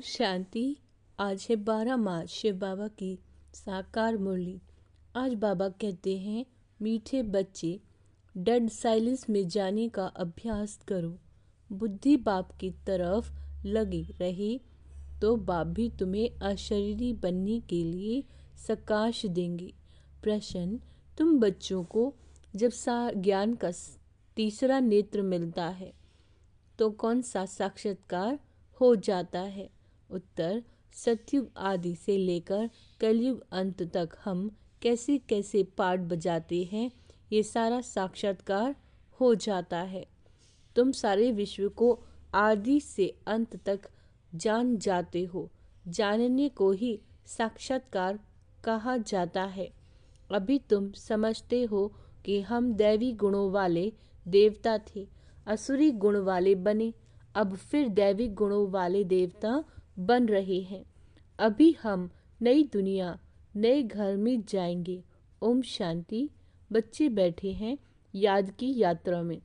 शांति। आज है 12 मार्च, शिव बाबा की साकार मुरली। आज बाबा कहते हैं, मीठे बच्चे, डेड साइलेंस में जाने का अभ्यास करो। बुद्धि बाप की तरफ लगी रहे तो बाप भी तुम्हें अशरीरी बनने के लिए सकाश देंगे। प्रश्न, तुम बच्चों को जब ज्ञान का तीसरा नेत्र मिलता है तो कौन सा साक्षात्कार हो जाता है? उत्तर, सतयुग आदि से लेकर कलयुग अंत तक हम कैसे कैसे पाठ बजाते हैं, ये सारा साक्षात्कार हो जाता है। तुम सारे विश्व को आदि से अंत तक जान जाते हो। जानने को ही साक्षात्कार कहा जाता है। अभी तुम समझते हो कि हम दैवी गुणों वाले देवता थे, असुरी गुण वाले बने, अब फिर दैवी गुणों वाले देवता बन रहे हैं। अभी हम नई दुनिया, नए घर में जाएंगे। ओम शांति। बच्चे बैठे हैं याद की यात्रा में।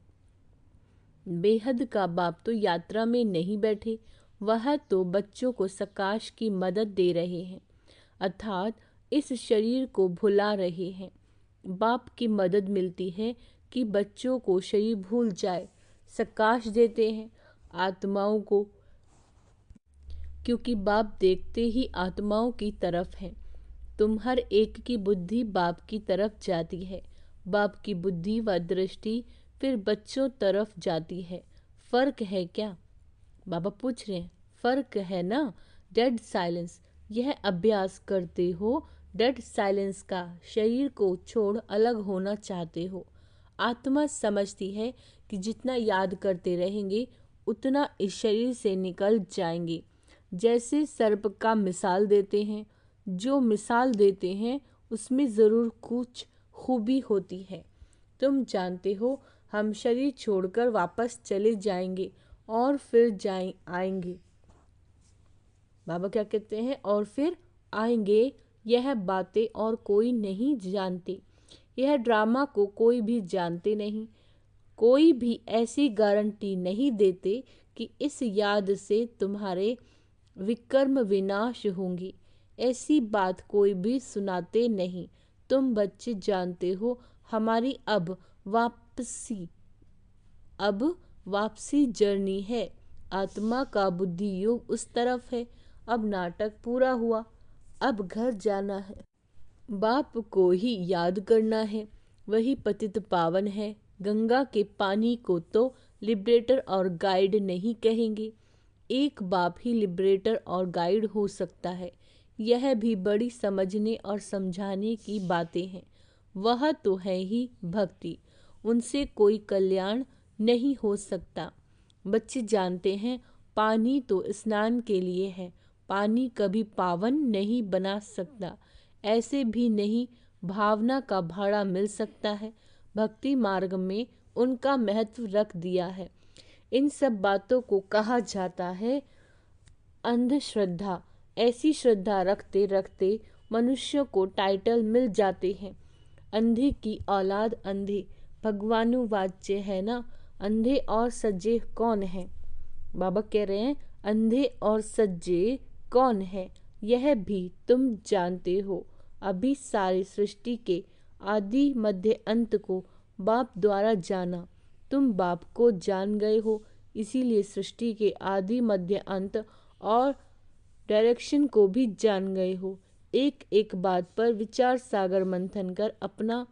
बेहद का बाप तो यात्रा में नहीं बैठे, वह तो बच्चों को सकाश की मदद दे रहे हैं, अर्थात इस शरीर को भुला रहे हैं। बाप की मदद मिलती है कि बच्चों को शरीर भूल जाए। सकाश देते हैं आत्माओं को, क्योंकि बाप देखते ही आत्माओं की तरफ है। तुम हर एक की बुद्धि बाप की तरफ जाती है। बाप की बुद्धि व दृष्टि फिर बच्चों तरफ जाती है। फर्क है क्या? बाबा पूछ रहे हैं। फर्क है ना। डेड साइलेंस, यह अभ्यास करते हो। डेड साइलेंस का शरीर को छोड़ अलग होना चाहते हो। आत्मा समझती है कि जितना याद करते रहेंगे उतना इस शरीर से निकल जाएंगे। जैसे सर्प का मिसाल देते हैं, जो मिसाल देते हैं उसमें ज़रूर कुछ खूबी होती है। तुम जानते हो हम शरीर छोड़कर वापस चले जाएंगे और फिर आएंगे। बाबा क्या कहते हैं? और फिर आएंगे। यह बातें और कोई नहीं जानते। यह ड्रामा को कोई भी जानते नहीं। कोई भी ऐसी गारंटी नहीं देते कि इस याद से तुम्हारे विकर्म विनाश होंगे। ऐसी बात कोई भी सुनाते नहीं। तुम बच्चे जानते हो हमारी अब वापसी जर्नी है। आत्मा का बुद्धि योग उस तरफ है। अब नाटक पूरा हुआ, अब घर जाना है। बाप को ही याद करना है, वही पतित पावन है। गंगा के पानी को तो लिबरेटर और गाइड नहीं कहेंगे। एक बाप ही लिबरेटर और गाइड हो सकता है। यह भी बड़ी समझने और समझाने की बातें हैं। वह तो है ही भक्ति, उनसे कोई कल्याण नहीं हो सकता। बच्चे जानते हैं पानी तो स्नान के लिए है, पानी कभी पावन नहीं बना सकता। ऐसे भी नहीं भावना का भाड़ा मिल सकता है। भक्ति मार्ग में उनका महत्व रख दिया है। इन सब बातों को कहा जाता है अंधश्रद्धा। ऐसी श्रद्धा रखते रखते मनुष्य को टाइटल मिल जाते हैं। अंधे की औलाद अंधे, भगवानुवाच्य है ना। अंधे और सज्जे कौन है? बाबा कह रहे हैं अंधे और सज्जे कौन है यह भी तुम जानते हो। अभी सारी सृष्टि के आदि मध्य अंत को बाप द्वारा जाना। तुम बाप को जान गए हो, इसीलिए सृष्टि के आदि मध्य अंत और डायरेक्शन को भी जान गए हो। एक एक बात पर विचार सागर मंथन कर अपना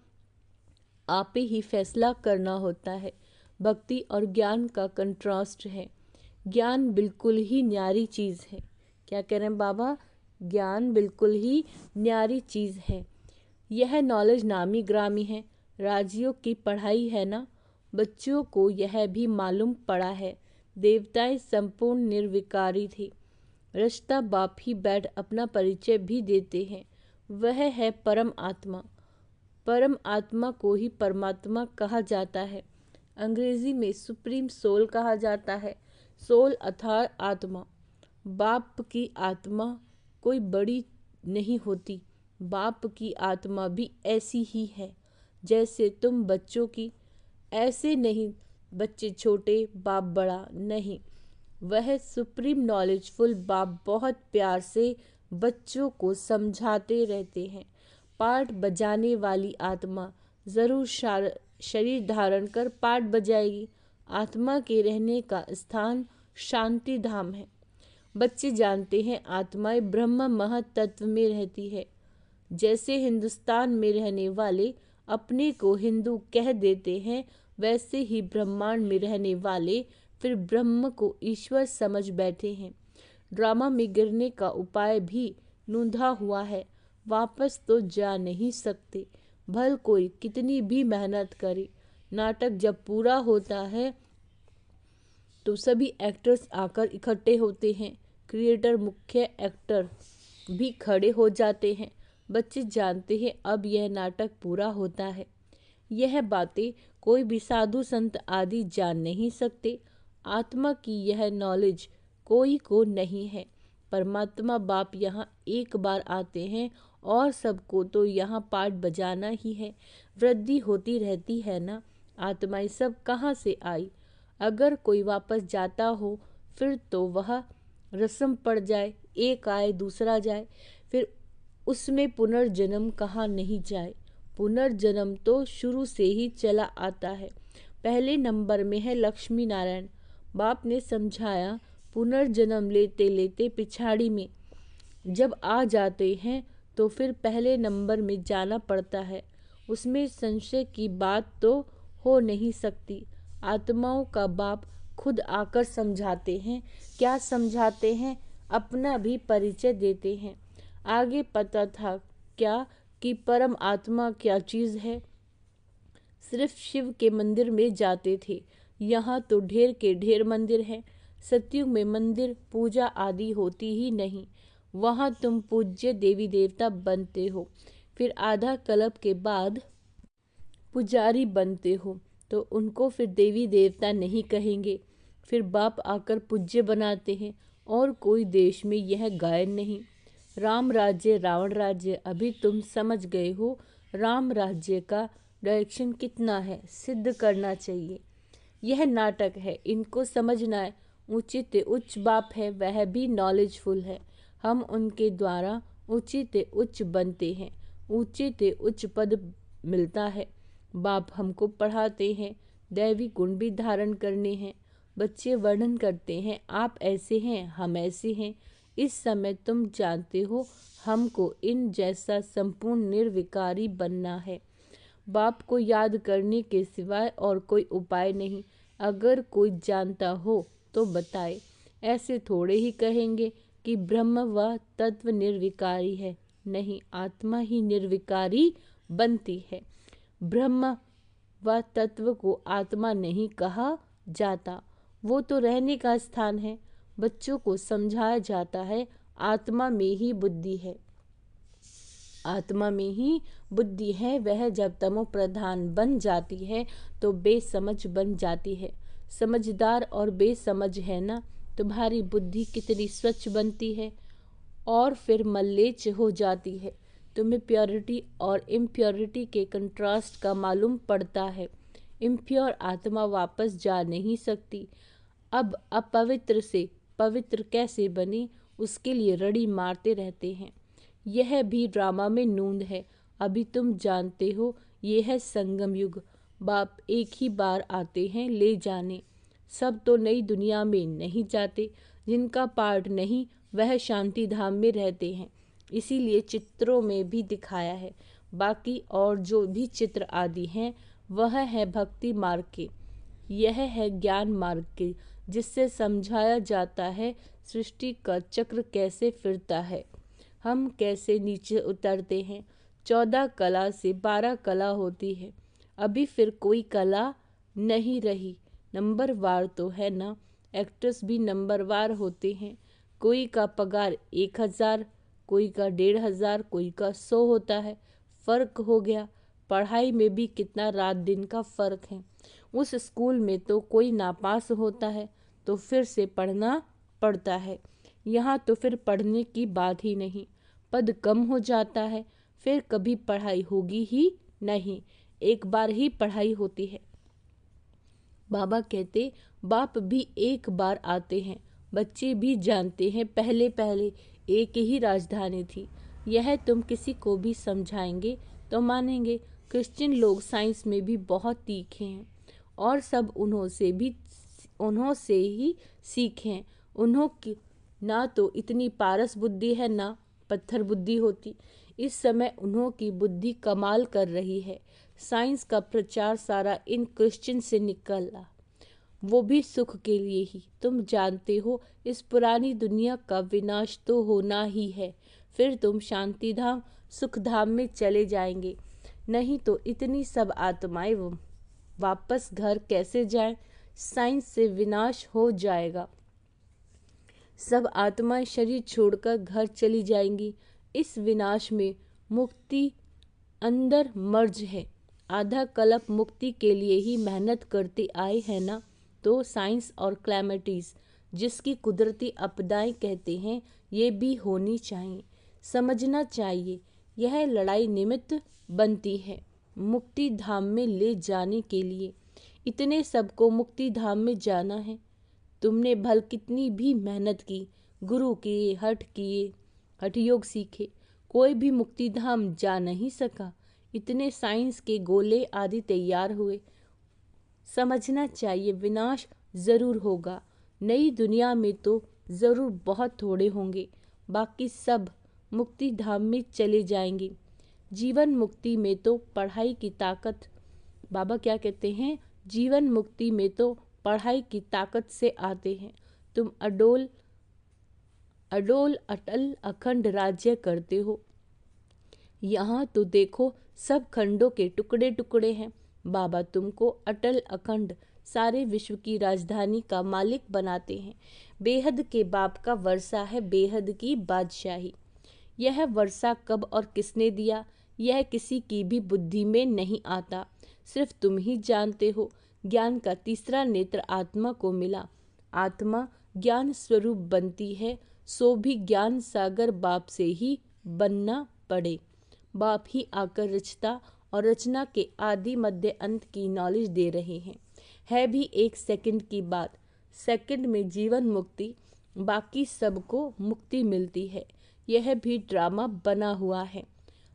आप ही फैसला करना होता है। भक्ति और ज्ञान का कंट्रास्ट है। ज्ञान बिल्कुल ही न्यारी चीज़ है। क्या कह रहे हैं बाबा? ज्ञान बिल्कुल ही न्यारी चीज़ है। यह नॉलेज नामी ग्रामी है, राजियों की पढ़ाई है ना। बच्चों को यह भी मालूम पड़ा है देवताएं संपूर्ण निर्विकारी थे। रश्ता बाप ही बैठ अपना परिचय भी देते हैं। वह है परम आत्मा। परम आत्मा को ही परमात्मा कहा जाता है। अंग्रेजी में सुप्रीम सोल कहा जाता है। सोल अर्थात आत्मा। बाप की आत्मा कोई बड़ी नहीं होती। बाप की आत्मा भी ऐसी ही है जैसे तुम बच्चों की। ऐसे नहीं बच्चे छोटे बाप बड़ा, नहीं। वह सुप्रीम नॉलेजफुल बाप बहुत प्यार से बच्चों को समझाते रहते हैं। पाठ बजाने वाली आत्मा जरूर शरीर धारण कर पाठ बजाएगी। आत्मा के रहने का स्थान शांति धाम है। बच्चे जानते हैं आत्माएं ब्रह्म महतत्व में रहती है। जैसे हिंदुस्तान में रहने वाले अपने को हिंदू कह देते हैं, वैसे ही ब्रह्मांड में रहने वाले फिर ब्रह्म को ईश्वर समझ बैठे हैं। ड्रामा में गिरने का उपाय भी नूंधा हुआ है। वापस तो जा नहीं सकते, भल कोई कितनी भी मेहनत करे। नाटक जब पूरा होता है तो सभी एक्टर्स आकर इकट्ठे होते हैं। क्रिएटर, मुख्य एक्टर भी खड़े हो जाते हैं। बच्चे जानते हैं अब यह नाटक पूरा होता है। यह बातें कोई भी साधु संत आदि जान नहीं सकते। आत्मा की यह नॉलेज कोई को नहीं है। परमात्मा बाप यहाँ एक बार आते हैं और सबको तो यहाँ पाठ बजाना ही है। वृद्धि होती रहती है ना। आत्माएं सब कहाँ से आई? अगर कोई वापस जाता हो फिर तो वह रस्म पड़ जाए, एक आए दूसरा जाए, फिर उसमें पुनर्जन्म कहाँ नहीं जाए। पुनर्जन्म तो शुरू से ही चला आता है। पहले नंबर में है लक्ष्मी नारायण। बाप ने समझाया, पुनर्जन्म लेते लेते पिछाड़ी में जब आ जाते हैं तो फिर पहले नंबर में जाना पड़ता है। उसमें संशय की बात तो हो नहीं सकती। आत्माओं का बाप खुद आकर समझाते हैं। क्या समझाते हैं? अपना भी परिचय देते हैं। आगे पता था क्या कि परम आत्मा क्या चीज़ है? सिर्फ शिव के मंदिर में जाते थे। यहाँ तो ढेर के ढेर मंदिर हैं। सतयुग में मंदिर पूजा आदि होती ही नहीं। वहाँ तुम पूज्य देवी देवता बनते हो, फिर आधा कल्प के बाद पुजारी बनते हो तो उनको फिर देवी देवता नहीं कहेंगे। फिर बाप आकर पूज्य बनाते हैं और कोई देश में यह गायन नहीं। राम राज्य रावण राज्य अभी तुम समझ गए हो। राम राज्य का डायरेक्शन कितना है, सिद्ध करना चाहिए। यह नाटक है, इनको समझना है। उचित उच्च बाप है, वह भी नॉलेजफुल है। हम उनके द्वारा उचित उच्च बनते हैं, उचित उच्च पद मिलता है। बाप हमको पढ़ाते हैं, दैवी गुण भी धारण करने हैं। बच्चे वर्णन करते हैं, आप ऐसे हैं, हम ऐसे हैं। इस समय तुम जानते हो हमको इन जैसा संपूर्ण निर्विकारी बनना है। बाप को याद करने के सिवाय और कोई उपाय नहीं। अगर कोई जानता हो तो बताए। ऐसे थोड़े ही कहेंगे कि ब्रह्म व तत्व निर्विकारी है। नहीं, आत्मा ही निर्विकारी बनती है। ब्रह्म व तत्व को आत्मा नहीं कहा जाता, वो तो रहने का स्थान है। बच्चों को समझाया जाता है आत्मा में ही बुद्धि है। आत्मा में ही बुद्धि है। वह जब तमो प्रधान बन जाती है तो बेसमझ बन जाती है। समझदार और बेसमझ है ना। तुम्हारी बुद्धि कितनी स्वच्छ बनती है और फिर मल्लेच हो जाती है। तुम्हें प्योरिटी और इम्प्योरिटी के कंट्रास्ट का मालूम पड़ता है। इम्प्योर आत्मा वापस जा नहीं सकती। अब अपवित्र से पवित्र कैसे बने, उसके लिए रड़ी मारते रहते हैं। यह भी ड्रामा में नूंद है। अभी तुम जानते हो ये है संगम युग। बाप एक ही बार आते हैं ले जाने। सब तो नई दुनिया में नहीं जाते। जिनका पार्ट नहीं वह शांति धाम में रहते हैं। इसीलिए चित्रों में भी दिखाया है। बाकी और जो भी चित्र आदि हैं वह है भक्ति मार्ग के, यह है ज्ञान मार्ग के, जिससे समझाया जाता है सृष्टि का चक्र कैसे फिरता है, हम कैसे नीचे उतरते हैं। 14 कला से 12 कला होती है। अभी फिर कोई कला नहीं रही। नंबरवार तो है ना। एक्टर्स भी नंबरवार होते हैं। कोई का पगार 1000, कोई का 1500, कोई का 100 होता है। फर्क हो गया। पढ़ाई में भी कितना रात दिन का फर्क है। उस स्कूल में तो कोई नापास होता है तो फिर से पढ़ना पड़ता है। यहाँ तो फिर पढ़ने की बात ही नहीं। पद कम हो जाता है, फिर कभी पढ़ाई होगी ही नहीं। एक बार ही पढ़ाई होती है। बाबा कहते बाप भी एक बार आते हैं, बच्चे भी जानते हैं पहले पहले एक ही राजधानी थी। यह तुम किसी को भी समझाएंगे तो मानेंगे। क्रिश्चियन लोग साइंस में भी बहुत तीखे हैं और सब उन्हों से ही सीखे हैं। उन्हों की ना तो इतनी पारस बुद्धि है ना पत्थर बुद्धि होती। इस समय उन्हों की बुद्धि कमाल कर रही है। साइंस का प्रचार सारा इन क्रिश्चियन से निकला, वो भी सुख के लिए ही। तुम जानते हो इस पुरानी दुनिया का विनाश तो होना ही है, फिर तुम शांति धाम सुख धाम में चले जाएंगे। नहीं तो इतनी सब आत्माएं वापस घर कैसे जाएं? साइंस से विनाश हो जाएगा। सब आत्माएं शरीर छोड़कर घर चली जाएंगी। इस विनाश में मुक्ति अंदर मर्ज है। आधा कल्प मुक्ति के लिए ही मेहनत करते आए हैं ना। तो साइंस और क्लैमिटीज जिसकी कुदरती आपदाएं कहते हैं, ये भी होनी चाहिए। समझना चाहिए यह लड़ाई निमित्त बनती है मुक्ति धाम में ले जाने के लिए। इतने सबको मुक्ति धाम में जाना है। तुमने भल कितनी भी मेहनत की, गुरु किए, हठ किए, हठ योग सीखे, कोई भी मुक्ति धाम जा नहीं सका। इतने साइंस के गोले आदि तैयार हुए। समझना चाहिए विनाश जरूर होगा। नई दुनिया में तो जरूर बहुत थोड़े होंगे, बाकी सब मुक्ति धाम में चले जाएंगे। जीवन मुक्ति में तो पढ़ाई की ताकत, बाबा क्या कहते हैं, जीवन मुक्ति में तो पढ़ाई की ताकत से आते हैं। तुम अडोल अटल अखंड राज्य करते हो। यहाँ तो देखो सब खंडों के टुकड़े टुकड़े हैं। बाबा तुमको अटल अखंड सारे विश्व की राजधानी का मालिक बनाते हैं। बेहद के बाप का वर्षा है बेहद की बादशाही। यह वर्षा कब और किसने दिया, यह किसी की भी बुद्धि में नहीं आता, सिर्फ तुम ही जानते हो। ज्ञान का तीसरा नेत्र आत्मा को मिला। आत्मा ज्ञान स्वरूप बनती है, सो भी ज्ञान सागर बाप से ही बनना पड़े। बाप ही आकर रचता और रचना के आदि मध्य अंत की नॉलेज दे रहे हैं। है भी एक सेकंड की बात। सेकंड में जीवन मुक्ति, बाकी सबको मुक्ति मिलती है। यह भी ड्रामा बना हुआ है।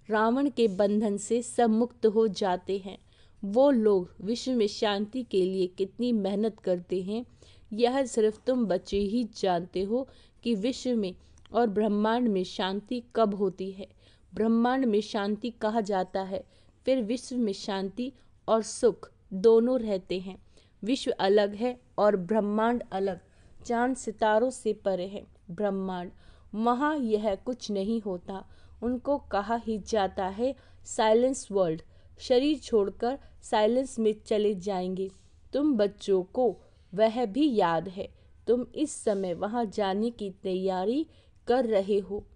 रावण के बंधन से सब मुक्त हो जाते हैं। वो लोग विश्व में शांति के लिए कितनी मेहनत करते हैं, यह सिर्फ तुम बच्चे ही जानते हो कि विश्व में और ब्रह्मांड में शांति कब होती है। ब्रह्मांड में शांति कहा जाता है, फिर विश्व में शांति और सुख दोनों रहते हैं। विश्व अलग है और ब्रह्मांड अलग। चांद सितारों से परे है ब्रह्मांड, वहाँ यह कुछ नहीं होता। उनको कहा ही जाता है साइलेंस वर्ल्ड। शरीर छोड़कर साइलेंस में चले जाएंगे। तुम बच्चों को वह भी याद है। तुम इस समय वहाँ जाने की तैयारी कर रहे हो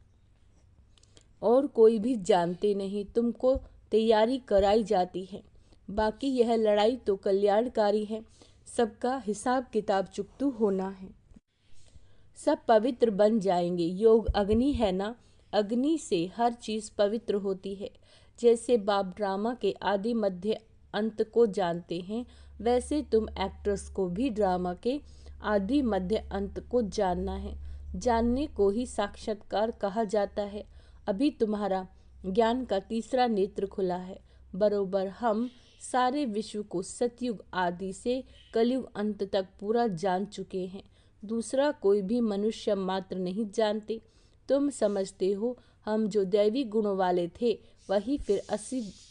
और कोई भी जानते नहीं, तुमको तैयारी कराई जाती है। बाकी यह लड़ाई तो कल्याणकारी है। सबका हिसाब किताब चुकतू होना है। सब पवित्र बन जाएंगे। योग अग्नि है ना, अग्नि से हर चीज पवित्र होती है। जैसे बाप ड्रामा के आदि मध्य अंत को जानते हैं, वैसे तुम एक्ट्रेस को भी ड्रामा के आदि मध्य अंत को जानना है। जानने को ही साक्षात्कार कहा जाता है। अभी तुम्हारा ज्ञान का तीसरा नेत्र खुला है। बरोबर हम सारे विश्व को सतयुग आदि से कलयुग अंत तक पूरा जान चुके हैं। दूसरा कोई भी मनुष्य मात्र नहीं जानते। तुम समझते हो हम जो दैवी गुणों वाले थे वही फिर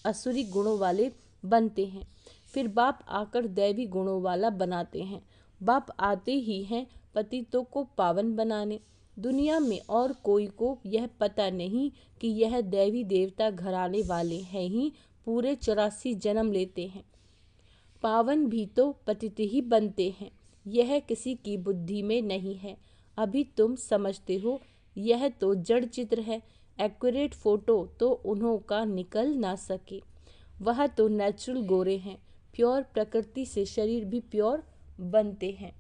असुरी गुणों वाले बनते हैं। फिर बाप आकर दैवी गुणों वाला बनाते हैं। बाप आते ही हैं पतितों को पावन बनाने। दुनिया में और कोई को यह पता नहीं कि यह देवी देवता घराने वाले हैं ही पूरे 84 जन्म लेते हैं। पावन भी तो पतित ही बनते हैं। यह किसी की बुद्धि में नहीं है। अभी तुम समझते हो यह तो जड़ चित्र है। एक्यूरेट फोटो तो उन्हों का निकल ना सके। वह तो नेचुरल गोरे हैं। प्योर प्रकृति से शरीर भी प्योर बनते हैं।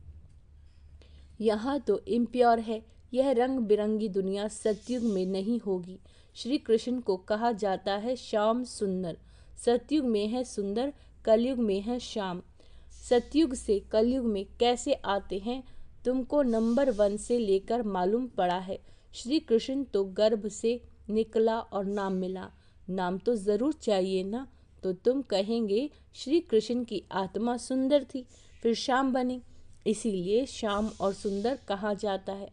यहाँ तो इम्प्योर है। यह रंग बिरंगी दुनिया सतयुग में नहीं होगी। श्री कृष्ण को कहा जाता है श्याम सुंदर। सतयुग में है सुंदर, कलयुग में है श्याम। सतयुग से कलयुग में कैसे आते हैं तुमको नंबर 1 से लेकर मालूम पड़ा है। श्री कृष्ण तो गर्भ से निकला और नाम मिला, नाम तो ज़रूर चाहिए ना। तो तुम कहेंगे श्री कृष्ण की आत्मा सुंदर थी, फिर श्याम बने, इसीलिए श्याम और सुंदर कहा जाता है।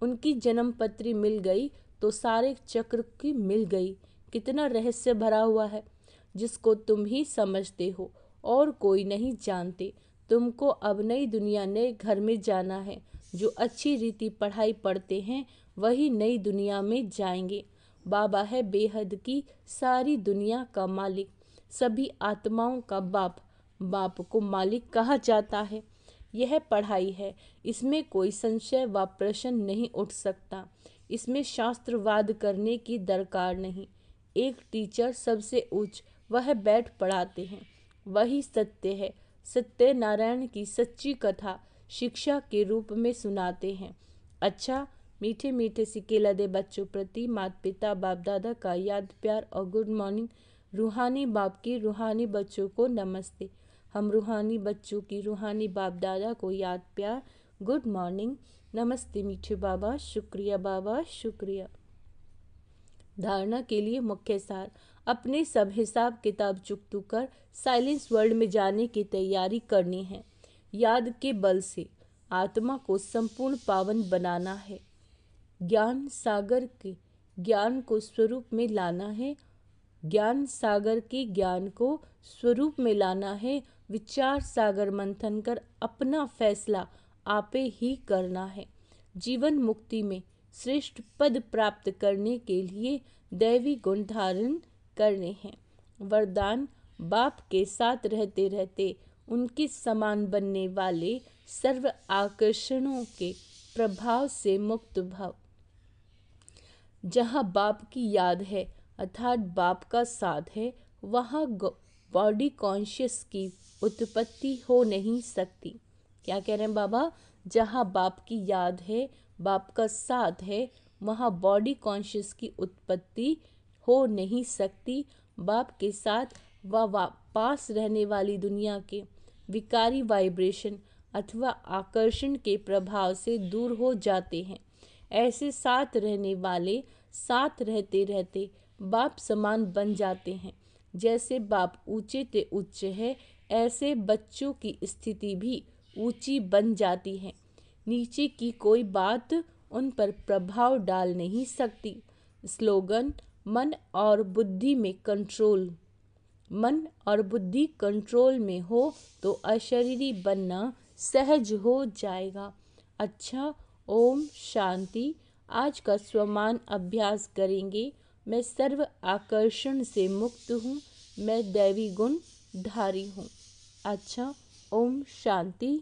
उनकी जन्म पत्री मिल गई तो सारे चक्र की मिल गई। कितना रहस्य भरा हुआ है, जिसको तुम ही समझते हो और कोई नहीं जानते। तुमको अब नई दुनिया, नए घर में जाना है। जो अच्छी रीति पढ़ाई पढ़ते हैं वही नई दुनिया में जाएंगे। बाबा है बेहद की सारी दुनिया का मालिक, सभी आत्माओं का बाप। बाप को मालिक कहा जाता है। यह पढ़ाई है, इसमें कोई संशय व प्रश्न नहीं उठ सकता। इसमें शास्त्रवाद करने की दरकार नहीं। एक टीचर सबसे उच्च, वह बैठ पढ़ाते हैं, वही सत्य है। सत्यनारायण की सच्ची कथा शिक्षा के रूप में सुनाते हैं। अच्छा, मीठे मीठे सिकेला दे बच्चों प्रति माता पिता बाप दादा का याद प्यार और गुड मॉर्निंग। रूहानी बाप की रूहानी बच्चों को नमस्ते। हम रूहानी बच्चों की रूहानी बाप दादा को याद प्यार, गुड मॉर्निंग, नमस्ते मीठे बाबा, शुक्रिया बाबा, शुक्रिया। धारणा के लिए मुख्य सार। अपने सब हिसाब किताब चुकतू कर साइलेंस वर्ल्ड में जाने की तैयारी करनी है। याद के बल से आत्मा को संपूर्ण पावन बनाना है। ज्ञान सागर के ज्ञान को स्वरूप में लाना है। ज्ञान सागर के ज्ञान को स्वरूप में लाना है। विचार सागर मंथन कर अपना फैसला आपे ही करना है। जीवन मुक्ति में श्रेष्ठ पद प्राप्त करने के लिए दैवी गुण धारण करने हैं। वरदान, बाप के साथ रहते रहते उनके समान बनने वाले सर्व आकर्षणों के प्रभाव से मुक्त भव। जहाँ बाप की याद है अर्थात बाप का साथ है, वहाँ बॉडी कॉन्शियस की उत्पत्ति हो नहीं सकती। क्या कह रहे हैं बाबा? जहाँ बाप की याद है, बाप का साथ है, वहाँ बॉडी कॉन्शियस की उत्पत्ति हो नहीं सकती। बाप के साथ व पास रहने वाली दुनिया के विकारी वाइब्रेशन अथवा आकर्षण के प्रभाव से दूर हो जाते हैं। ऐसे साथ रहने वाले साथ रहते रहते बाप समान बन जाते हैं। जैसे बाप ऊंचे ते उच्च है, ऐसे बच्चों की स्थिति भी ऊंची बन जाती है। नीचे की कोई बात उन पर प्रभाव डाल नहीं सकती। स्लोगन, मन और बुद्धि में कंट्रोल। मन और बुद्धि कंट्रोल में हो तो अशरीरी बनना सहज हो जाएगा। अच्छा, ओम शांति। आज का स्वमान अभ्यास करेंगे। मैं सर्व आकर्षण से मुक्त हूँ, मैं दैवी गुण धारी हूँ। अच्छा, ओम शांति।